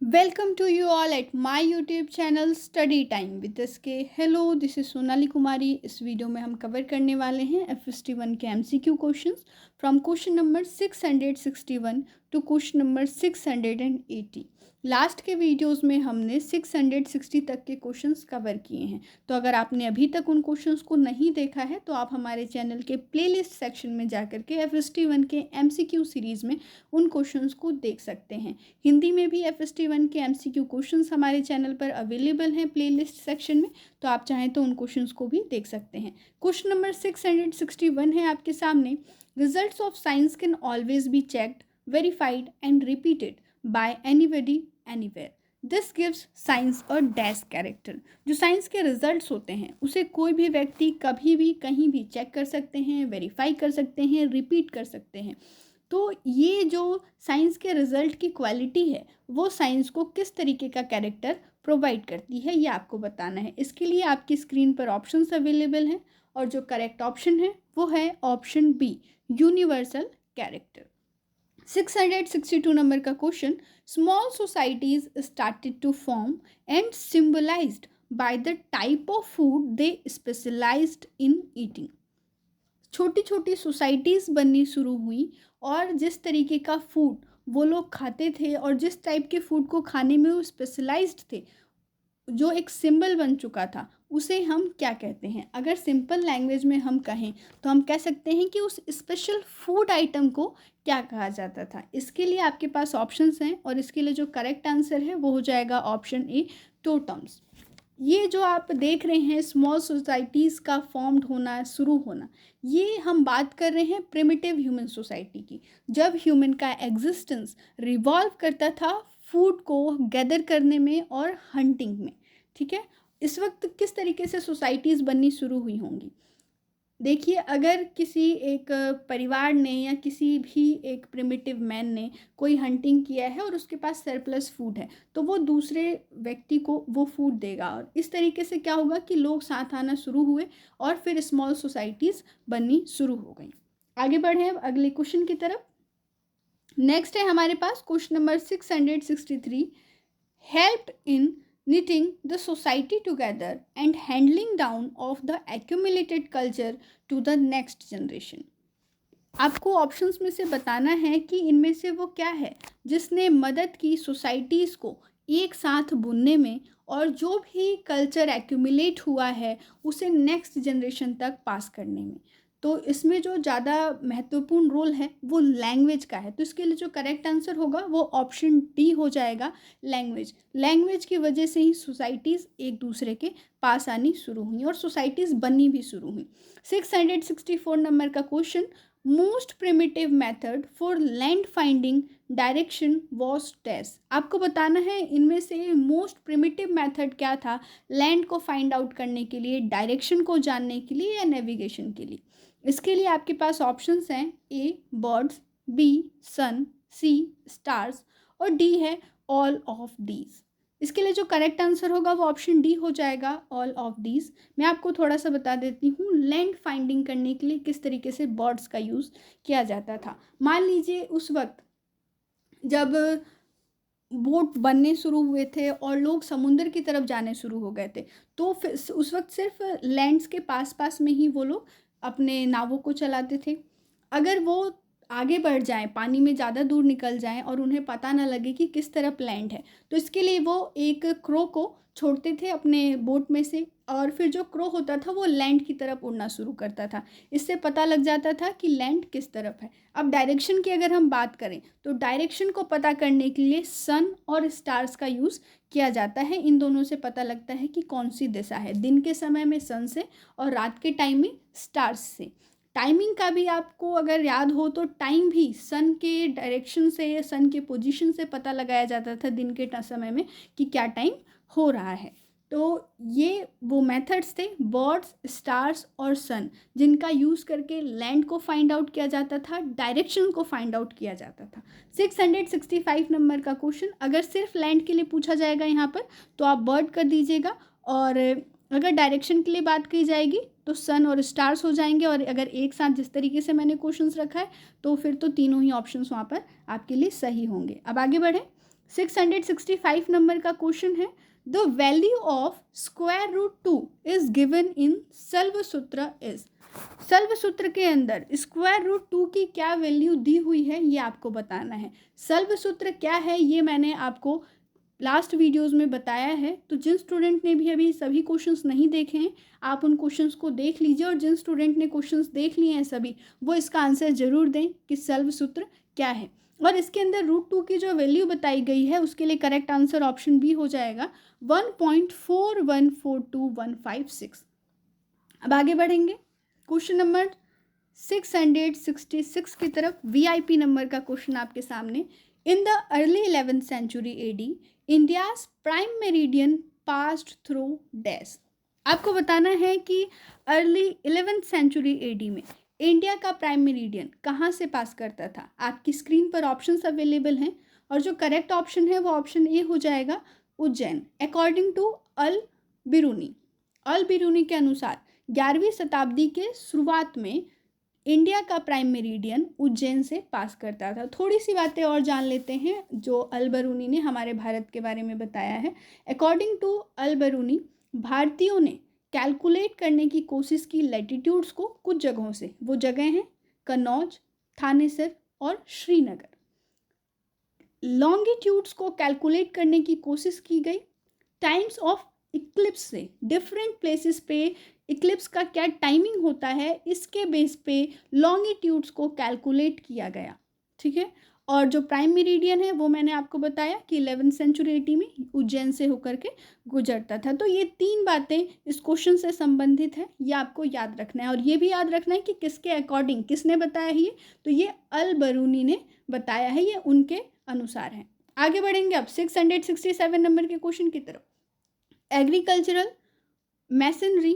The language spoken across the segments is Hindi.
Welcome to you all at my YouTube channel Study Time with SK। Hello, this is Sonali Kumari. इस वीडियो में हम कवर करने वाले हैं FST1 के MCQ questions from question number 661 to question number 680। Last के वीडियोस में हमने 660 तक के क्वेश्चंस कवर किए हैं, तो अगर आपने अभी तक उन क्वेश्चंस को नहीं देखा है तो आप हमारे चैनल के प्लेलिस्ट सेक्शन में जाकर के FST1 के MCQ सीरीज़ में उन क्वेश्चंस को देख सकते हैं। हिंदी में भी FST1 के MCQ क्वेश्चंस हमारे चैनल पर अवेलेबल हैं प्लेलिस्ट सेक्शन में, तो आप चाहें तो उन क्वेश्चंस को भी देख सकते हैं। क्वेश्चन नंबर 661 है आपके सामने। Results of science can always be checked, verified and repeated bye anybody anywhere. This gives science a dash character. जो साइंस के रिजल्ट्स होते हैं उसे कोई भी व्यक्ति कभी भी कहीं भी चेक कर सकते हैं, वेरीफाई कर सकते हैं, रिपीट कर सकते हैं। तो ये जो साइंस के रिज़ल्ट की क्वालिटी है वो साइंस को किस तरीके का कैरेक्टर प्रोवाइड करती है, ये आपको बताना है। इसके लिए आपकी स्क्रीन पर ऑप्शंस अवेलेबल हैं और जो करेक्ट ऑप्शन है वो है option B, universal character. 662 number का question. Small societies started to form and symbolised by the type of food they specialised in eating. छोटी छोटी सोसाइटीज़ बननी शुरू हुई और जिस तरीके का फूड वो लोग खाते थे और जिस टाइप के फूड को खाने में वो स्पेशलाइज्ड थे, जो एक सिंबल बन चुका था, उसे हम क्या कहते हैं? अगर सिंपल लैंग्वेज में हम कहें तो हम कह सकते हैं कि उस स्पेशल फूड आइटम को क्या कहा जाता था। इसके लिए आपके पास ऑप्शंस हैं और इसके लिए जो करेक्ट आंसर है वो हो जाएगा ऑप्शन ए, टोटम्स। ये जो आप देख रहे हैं स्मॉल सोसाइटीज़ का फॉर्म्ड होना, शुरू होना, ये हम बात कर रहे हैं प्रिमिटिव ह्यूमन सोसाइटी की, जब ह्यूमन का एग्जिस्टेंस रिवॉल्व करता था फूड को गैदर करने में और हंटिंग में। ठीक है, इस वक्त किस तरीके से सोसाइटीज़ बननी शुरू हुई होंगी? देखिए, अगर किसी एक परिवार ने या किसी भी एक प्रिमिटिव मैन ने कोई हंटिंग किया है और उसके पास सरप्लस फूड है, तो वो दूसरे व्यक्ति को वो फूड देगा और इस तरीके से क्या होगा कि लोग साथ आना शुरू हुए और फिर स्मॉल सोसाइटीज़ बननी शुरू हो गई। आगे बढ़े अब अगले क्वेश्चन की तरफ। नेक्स्ट है हमारे पास question number 663। Help in knitting the society together and handling down of the accumulated culture to the next generation। आपको ऑप्शंस में से बताना है कि इनमें से वो क्या है जिसने मदद की सोसाइटीज़ को एक साथ बुनने में और जो भी कल्चर एक्यूमुलेट हुआ है उसे नेक्स्ट जनरेशन तक पास करने में। तो इसमें जो ज़्यादा महत्वपूर्ण रोल है वो लैंग्वेज का है, तो इसके लिए जो करेक्ट आंसर होगा वो ऑप्शन डी हो जाएगा, लैंग्वेज। लैंग्वेज की वजह से ही सोसाइटीज़ एक दूसरे के पास आनी शुरू हुई और सोसाइटीज़ बननी भी शुरू हुई। 664 नंबर का question. Most primitive method for land finding direction was dash. आपको बताना है इनमें से मोस्ट प्रिमिटिव मेथड क्या था लैंड को फाइंड आउट करने के लिए, डायरेक्शन को जानने के लिए या नेविगेशन के लिए। इसके लिए आपके पास ऑप्शंस हैं, ए बर्ड्स, बी सन, सी स्टार्स और डी है ऑल ऑफ दीज। इसके लिए जो करेक्ट आंसर होगा वो ऑप्शन डी हो जाएगा, ऑल ऑफ दीज। मैं आपको थोड़ा सा बता देती हूँ लैंड फाइंडिंग करने के लिए किस तरीके से बर्ड्स का यूज़ किया जाता था। मान लीजिए उस वक्त जब बोट बनने शुरू हुए थे और लोग समुंदर की तरफ जाने शुरू हो गए थे, तो फिर उस वक्त सिर्फ लैंड्स के पास पास में ही वो लोग अपने नावों को चलाते थे। अगर वो आगे बढ़ जाएं, पानी में ज़्यादा दूर निकल जाएं और उन्हें पता ना लगे कि किस तरफ लैंड है, तो इसके लिए वो एक क्रो को छोड़ते थे अपने बोट में से और फिर जो क्रो होता था वो लैंड की तरफ उड़ना शुरू करता था। इससे पता लग जाता था कि लैंड किस तरफ है। अब डायरेक्शन की अगर हम बात करें तो डायरेक्शन को पता करने के लिए सन और स्टार्स का यूज़ किया जाता है। इन दोनों से पता लगता है कि कौन सी दिशा है, दिन के समय में सन से और रात के टाइम में स्टार्स से। टाइमिंग का भी आपको अगर याद हो तो टाइम भी सन के डायरेक्शन से या सन के पोजीशन से पता लगाया जाता था दिन के समय में कि क्या टाइम हो रहा है। तो ये वो मेथड्स थे बर्ड्स, स्टार्स और सन, जिनका यूज़ करके लैंड को फाइंड आउट किया जाता था, डायरेक्शन को फाइंड आउट किया जाता था। 665 नंबर का क्वेश्चन। अगर सिर्फ लैंड के लिए पूछा जाएगा यहाँ पर तो आप बर्ड कर दीजिएगा और अगर डायरेक्शन के लिए बात की जाएगी तो सन और स्टार्स हो जाएंगे और अगर एक साथ जिस तरीके से मैंने क्वेश्चंस रखा है तो फिर तो तीनों ही ऑप्शंस वहाँ पर आपके लिए सही होंगे। अब आगे बढ़ें। 665 नंबर का क्वेश्चन है, the value of square root 2 is given in Sulbasutra is. Sulbasutra के अंदर स्क्वायर रूट 2 की क्या वैल्यू दी हुई है ये आपको बताना है। सल्वसूत्र क्या है ये मैंने आपको लास्ट वीडियोस में बताया है, तो जिन स्टूडेंट ने भी अभी सभी क्वेश्चंस नहीं देखे हैं आप उन क्वेश्चंस को देख लीजिए, और जिन स्टूडेंट ने क्वेश्चंस देख लिए हैं सभी वो इसका आंसर जरूर दें कि सल्वसूत्र क्या है। और इसके अंदर रूट 2 की जो वैल्यू बताई गई है उसके लिए करेक्ट आंसर ऑप्शन बी हो जाएगा 1.414256। अब आगे बढ़ेंगे क्वेश्चन नंबर 666 की तरफ। वीआईपी नंबर का क्वेश्चन आपके सामने। In the early 11th century AD India's prime meridian passed through dash. आपको बताना है कि अर्ली 11th सेंचुरी एडी में इंडिया का प्राइम मेरिडियन कहाँ से पास करता था। आपकी स्क्रीन पर ऑप्शंस अवेलेबल हैं और जो करेक्ट ऑप्शन है वो ऑप्शन ए हो जाएगा उज्जैन। अकॉर्डिंग टू अल बिरूनी, अल बिरूनी के अनुसार 11वीं शताब्दी के शुरुआत में इंडिया का प्राइम मेरिडियन उज्जैन से पास करता था। थोड़ी सी बातें और जान लेते हैं जो अल बरूनी ने हमारे भारत के बारे में बताया है। अकॉर्डिंग टू अल बरूनी, भारतीयों ने कैलकुलेट करने की कोशिश की लैटिट्यूड्स को कुछ जगहों से। वो जगह हैं कन्नौज, थानेसर और श्रीनगर। लॉन्गिट्यूड्स को कैलकुलेट करने की कोशिश की गई टाइम्स ऑफ इक्लिप्स से। डिफरेंट प्लेसेस पे इक्लिप्स का क्या टाइमिंग होता है इसके बेस पे लॉन्गिट्यूड्स को कैलकुलेट किया गया, ठीक है। और जो प्राइम मेरिडियन है वो मैंने आपको बताया कि 11th सेंचुरी एडी में उज्जैन से होकर के गुजरता था। तो ये तीन बातें इस क्वेश्चन से संबंधित है, ये आपको याद रखना है। और ये भी याद रखना है कि किसके अकॉर्डिंग, किसने बताया ये, तो ये अल बरूनी ने बताया है, ये उनके अनुसार है। आगे बढ़ेंगे अब 667 नंबर के क्वेश्चन की तरफ। Agricultural, masonry,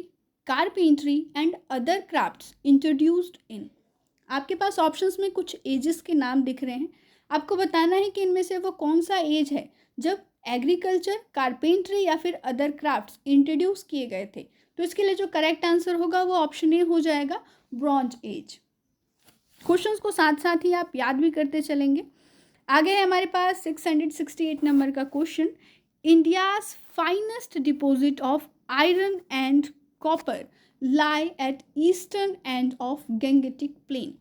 carpentry and other crafts introduced in. आपके पास ऑप्शंस में कुछ एजेस के नाम दिख रहे हैं, आपको बताना है कि इनमें से वो कौन सा एज है जब एग्रीकल्चर, कारपेंट्री या फिर अदर क्राफ्ट्स इंट्रोड्यूस किए गए थे। तो इसके लिए जो करेक्ट आंसर होगा वो ऑप्शन ए हो जाएगा ब्रॉन्ज एज। क्वेश्चंस को साथ साथ ही आप याद भी करते चलेंगे। आगे है हमारे पास 668 नंबर का question. India's finest deposit of iron and copper lie at eastern end of Gangetic plain.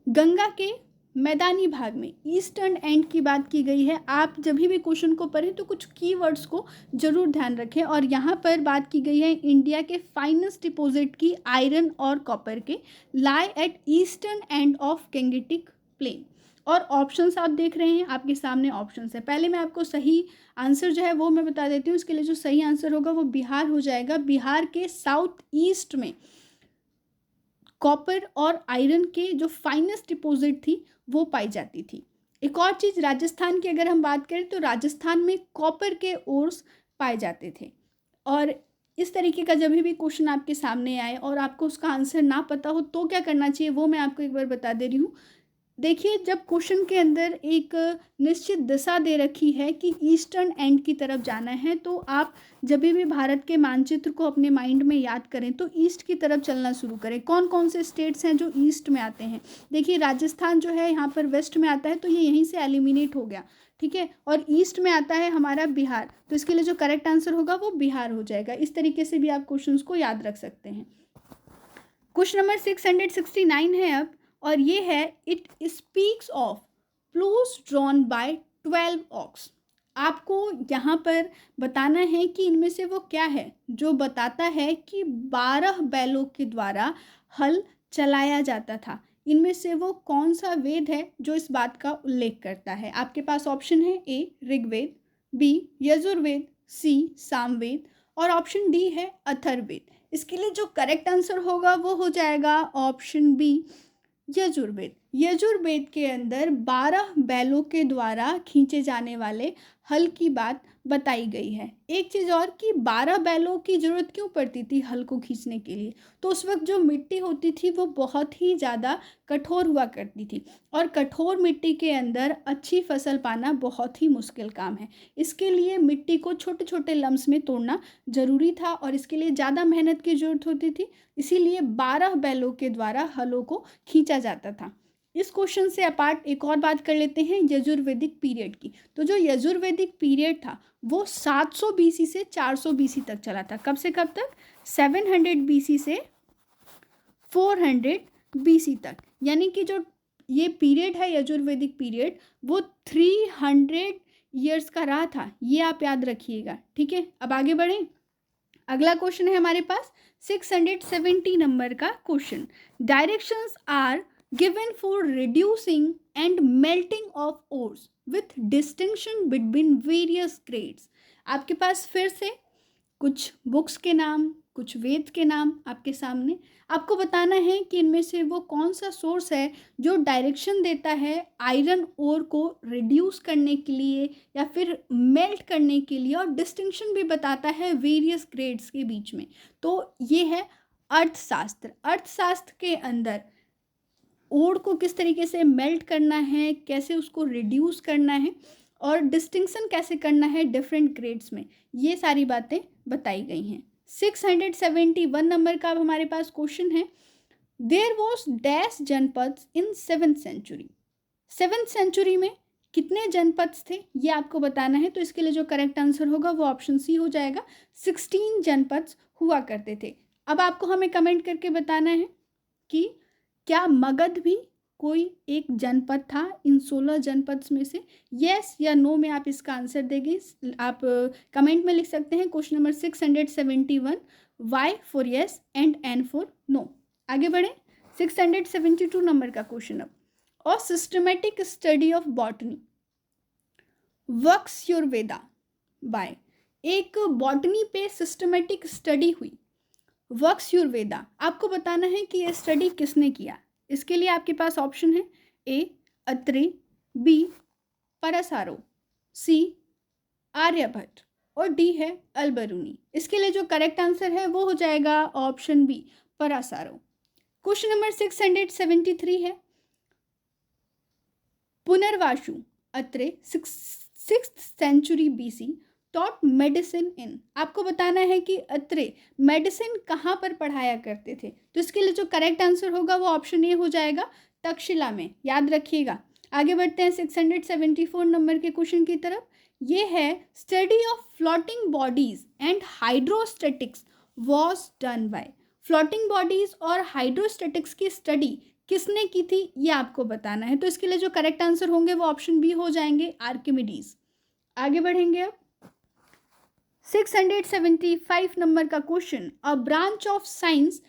Ganga के मैदानी भाग में ईस्टर्न एंड की बात की गई है। आप जब भी क्वेश्चन को पढ़ें तो कुछ कीवर्ड्स को जरूर ध्यान रखें। और यहाँ पर बात की गई है इंडिया के फाइनेस्ट डिपॉजिट की आयरन और कॉपर के, lie at eastern end of Gangetic plain. और ऑप्शंस आप देख रहे हैं, आपके सामने ऑप्शंस है। पहले मैं आपको सही आंसर जो है वो मैं बता देती हूँ। इसके लिए जो सही आंसर होगा वो बिहार हो जाएगा। बिहार के साउथ ईस्ट में कॉपर और आयरन के जो फाइनेस्ट डिपॉजिट थी वो पाई जाती थी। एक और चीज़, राजस्थान की अगर हम बात करें तो राजस्थान में कॉपर के ओर्स पाए जाते थे। और इस तरीके का जब भी क्वेश्चन आपके सामने आए और आपको उसका आंसर ना पता हो तो क्या करना चाहिए वो मैं आपको एक बार बता दे रही हूँ। देखिए, जब क्वेश्चन के अंदर एक निश्चित दिशा दे रखी है कि ईस्टर्न एंड की तरफ जाना है, तो आप जब भी भारत के मानचित्र को अपने माइंड में याद करें तो ईस्ट की तरफ चलना शुरू करें। कौन कौन से स्टेट्स हैं जो ईस्ट में आते हैं। देखिए, राजस्थान जो है यहाँ पर वेस्ट में आता है तो ये यहीं से एलिमिनेट हो गया, ठीक है। और ईस्ट में आता है हमारा बिहार, तो इसके लिए जो करेक्ट आंसर होगा वो बिहार हो जाएगा। इस तरीके से भी आप क्वेश्चन को याद रख सकते हैं। क्वेश्चन नंबर 669 है अब, और ये है it speaks of plough drawn by 12 ox. आपको यहाँ पर बताना है कि इनमें से वो क्या है जो बताता है कि 12 बैलों के द्वारा हल चलाया जाता था। इनमें से वो कौन सा वेद है जो इस बात का उल्लेख करता है। आपके पास ऑप्शन है ए ऋग्वेद, बी यजुर्वेद, सी सामवेद और ऑप्शन डी है अथर्ववेद। इसके लिए जो करेक्ट आंसर होगा वो हो जाएगा ऑप्शन बी यजुर्वेद। यजुर्वेद के अंदर 12 बैलों के द्वारा खींचे जाने वाले हल की बात बताई गई है। एक चीज़ और कि 12 बैलों की ज़रूरत क्यों पड़ती थी हल को खींचने के लिए, तो उस वक्त जो मिट्टी होती थी वो बहुत ही ज़्यादा कठोर हुआ करती थी और कठोर मिट्टी के अंदर अच्छी फसल पाना बहुत ही मुश्किल काम है। इसके लिए मिट्टी को छोटे छोटे लम्स में तोड़ना ज़रूरी था और इसके लिए ज़्यादा मेहनत की ज़रूरत होती थी। इसीलिए 12 बैलों के द्वारा हलों को खींचा जाता था। इस क्वेश्चन से अपार्ट एक और बात कर लेते हैं यजुर्वेदिक पीरियड की। तो जो यजुर्वेदिक पीरियड था वो 700 बीसी से 400 बीसी तक चला था। कब से कब तक? 700 बीसी से 400 बीसी तक। यानी कि जो ये पीरियड है यजुर्वेदिक पीरियड वो 300 ईयर्स का रहा था, ये आप याद रखिएगा। ठीक है, अब आगे बढ़ें। अगला क्वेश्चन है हमारे पास 670 नंबर का question. Directions are given for reducing and melting of ores with distinction between various grades. आपके पास फिर से कुछ बुक्स के नाम, कुछ वेद के नाम आपके सामने। आपको बताना है कि इनमें से वो कौन सा सोर्स है जो डायरेक्शन देता है आयरन ओर को रिड्यूस करने के लिए या फिर मेल्ट करने के लिए, और डिस्टिंक्शन भी बताता है वेरियस ग्रेड्स के बीच में। तो ये है अर्थशास्त्र। अर्थशास्त्र के अंदर ओर को किस तरीके से मेल्ट करना है, कैसे उसको रिड्यूस करना है, और डिस्टिंक्शन कैसे करना है डिफरेंट ग्रेड्स में, ये सारी बातें बताई गई हैं। 671 नंबर का अब हमारे पास क्वेश्चन है। देयर वॉज डैश जनपद इन 7th सेंचुरी। 7th सेंचुरी में कितने जनपद थे ये आपको बताना है। तो इसके लिए जो करेक्ट आंसर होगा वो ऑप्शन सी हो जाएगा। 16 जनपद हुआ करते थे। अब आपको हमें कमेंट करके बताना है कि क्या मगध भी कोई एक जनपद था इन 16 जनपद में से? यस या नो में आप इसका आंसर देंगे। आप कमेंट में लिख सकते हैं question number 671, Y for yes and N for no. आगे बढ़ें। 672 नंबर का क्वेश्चन अब। और systematic study of botany works your Veda by. एक बॉटनी पे सिस्टमेटिक स्टडी हुई, वर्क्स योर वेदा। आपको बताना है कि ये स्टडी किसने किया। इसके लिए आपके पास ऑप्शन है ए अत्रे, बी परासारो, सी आर्यभट्ट और डी है अलबरूनी। इसके लिए जो करेक्ट आंसर है वो हो जाएगा option B Parashara. Question number 673 है। Punarvasu Atreya 6th century BC taught medicine in. आपको बताना है कि अत्रे मेडिसिन कहाँ पर पढ़ाया करते थे। तो इसके लिए जो करेक्ट आंसर होगा वो ऑप्शन ए हो जाएगा तक्षशिला में, याद रखिएगा। आगे बढ़ते हैं 674 नंबर के क्वेश्चन की तरफ। ये है study of floating bodies and hydrostatics was done by. Floating bodies और हाइड्रोस्टैटिक्स की स्टडी किसने की थी ये आपको बताना है। तो इसके लिए जो करेक्ट आंसर होंगे वो ऑप्शन बी हो जाएंगे आर्किमिडीज। आगे बढ़ेंगे अब 675 नंबर का question. A branch of science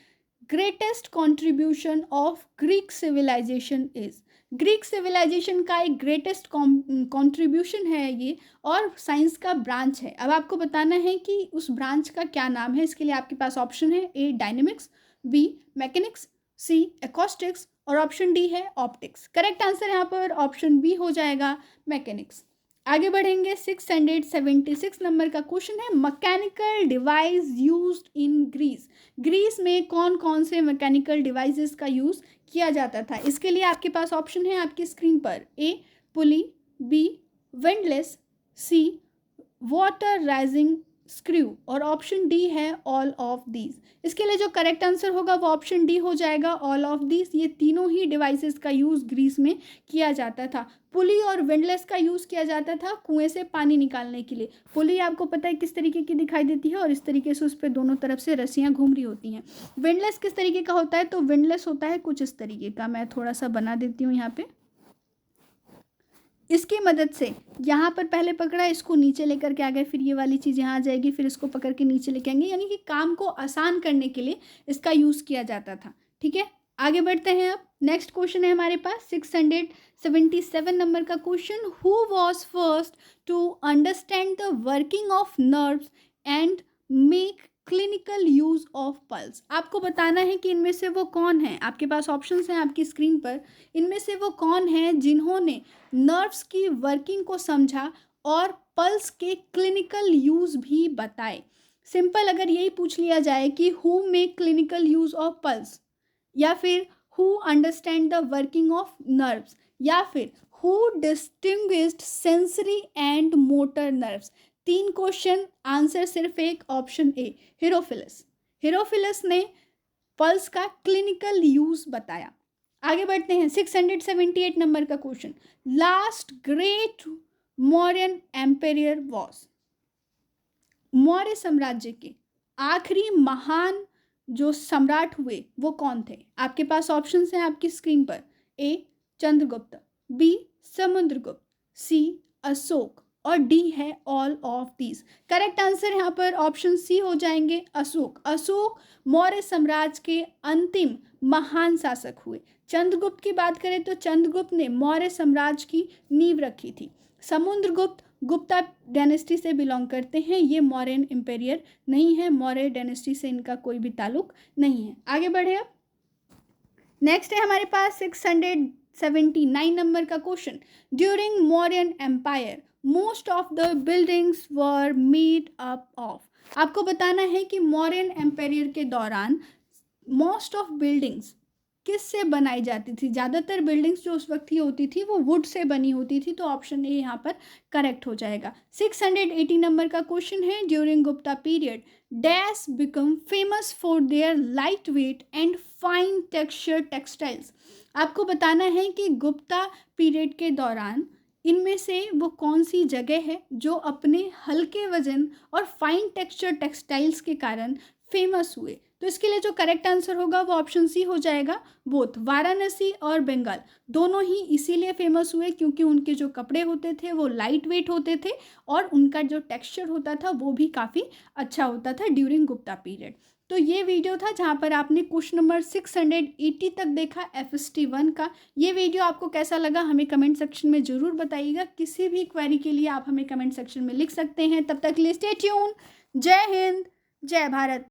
greatest contribution of Greek civilisation is. Greek civilisation का एक ग्रेटेस्ट कॉन्ट्रीब्यूशन है ये, और साइंस का ब्रांच है। अब आपको बताना है कि उस ब्रांच का क्या नाम है। इसके लिए आपके पास ऑप्शन है ए डायनेमिक्स, बी मैकेनिक्स, सी एकॉस्टिक्स और ऑप्शन डी है ऑप्टिक्स। करेक्ट आंसर यहाँ पर ऑप्शन बी हो जाएगा मैकेनिक्स। आगे बढ़ेंगे 676 नंबर का क्वेश्चन है। Mechanical device used in Greece. Greece में कौन कौन से मैकेनिकल डिवाइसेस का यूज़ किया जाता था। इसके लिए आपके पास ऑप्शन है आपकी स्क्रीन पर। ए पुली, बी विंडलेस, सी वाटर राइजिंग स्क्रू और ऑप्शन डी है ऑल ऑफ दीज। इसके लिए जो करेक्ट आंसर होगा वो ऑप्शन डी हो जाएगा ऑल ऑफ दीज। ये तीनों ही डिवाइसेस का यूज़ ग्रीस में किया जाता था। पुली और विंडलेस का यूज़ किया जाता था कुएं से पानी निकालने के लिए। पुली आपको पता है किस तरीके की दिखाई देती है, और इस तरीके से उस पर दोनों तरफ से रस्सियाँ घूम रही होती हैं। विंडलेस किस तरीके का होता है? तो विंडलेस होता है कुछ इस तरीके का। मैं थोड़ा सा बना देती हूँ यहाँ पे। इसकी मदद से यहाँ पर पहले पकड़ा, इसको नीचे लेकर के आ गए, फिर ये वाली चीज़ यहाँ आ जाएगी, फिर इसको पकड़ के नीचे लेके आएंगे। यानी कि काम को आसान करने के लिए इसका यूज़ किया जाता था। ठीक है, आगे बढ़ते हैं। अब नेक्स्ट क्वेश्चन है हमारे पास 677 नंबर का question. Who was first to understand the working of nerves and make clinical use of pulse. आपको बताना है कि इनमें से वो कौन है। आपके पास ऑप्शंस हैं आपकी स्क्रीन पर। इनमें से वो कौन है जिन्होंने नर्व्स की वर्किंग को समझा और पल्स के क्लिनिकल यूज़ भी बताए। सिंपल अगर यही पूछ लिया जाए कि who make clinical use of pulse, या फिर who understand the working of nerves, या फिर who distinguished sensory and motor nerves. 3 question, answer सिर्फ एक, ऑप्शन ए हेरोफिलस। हेरोफिलस ने पल्स का क्लिनिकल यूज़ बताया। आगे बढ़ते हैं 678 नंबर का question. Last great Mauryan empire was, Maurya साम्राज्य के आखिरी महान जो सम्राट हुए वो कौन थे? आपके पास ऑप्शंस हैं आपकी स्क्रीन पर। ए चंद्रगुप्त, बी समुद्रगुप्त, सी अशोक और डी है all of these. Correct answer यहाँ पर ऑप्शन सी हो जाएंगे अशोक। अशोक मौर्य साम्राज्य के अंतिम महान शासक हुए। चंद्रगुप्त की बात करें तो चंद्रगुप्त ने मौर्य साम्राज्य की नींव रखी थी। समुद्रगुप्त गुप्ता डायनेस्टी से बिलोंग करते हैं, ये मौर्यन एम्पायर नहीं है, मौर्य डायनेस्टी से इनका कोई भी ताल्लुक नहीं है। आगे बढ़े अब नेक्स्ट है हमारे पास 679 नंबर का question. During Mauryan empire most of the buildings were made up of. आपको बताना है कि मौर्यन एम्पायर के दौरान मोस्ट ऑफ बिल्डिंग्स किससे बनाई जाती थी? ज़्यादातर बिल्डिंग्स जो उस वक्त की होती थी वो वुड से बनी होती थी, तो ऑप्शन ए यहाँ पर करेक्ट हो जाएगा। 680 नंबर का क्वेश्चन है। During Gupta period dash become famous for their light weight and fine texture textiles. आपको बताना है कि गुप्ता पीरियड के दौरान इनमें से वो कौन सी जगह है जो अपने हल्के वजन और फाइन टेक्सचर टेक्सटाइल्स के कारण फेमस हुए? तो इसके लिए जो करेक्ट आंसर होगा वो ऑप्शन सी हो जाएगा। बोथ वाराणसी और बंगाल दोनों ही इसीलिए फेमस हुए क्योंकि उनके जो कपड़े होते थे वो लाइट वेट होते थे और उनका जो टेक्सचर होता था वो भी काफ़ी अच्छा होता था ड्यूरिंग गुप्ता पीरियड। तो ये वीडियो था जहाँ पर आपने क्वेश्चन नंबर 680 तक देखा FST 1 का। ये वीडियो आपको कैसा लगा हमें कमेंट सेक्शन में ज़रूर बताइएगा। किसी भी क्वेरी के लिए आप हमें कमेंट सेक्शन में लिख सकते हैं। तब तक के लिए स्टे ट्यून। जय हिंद, जय भारत।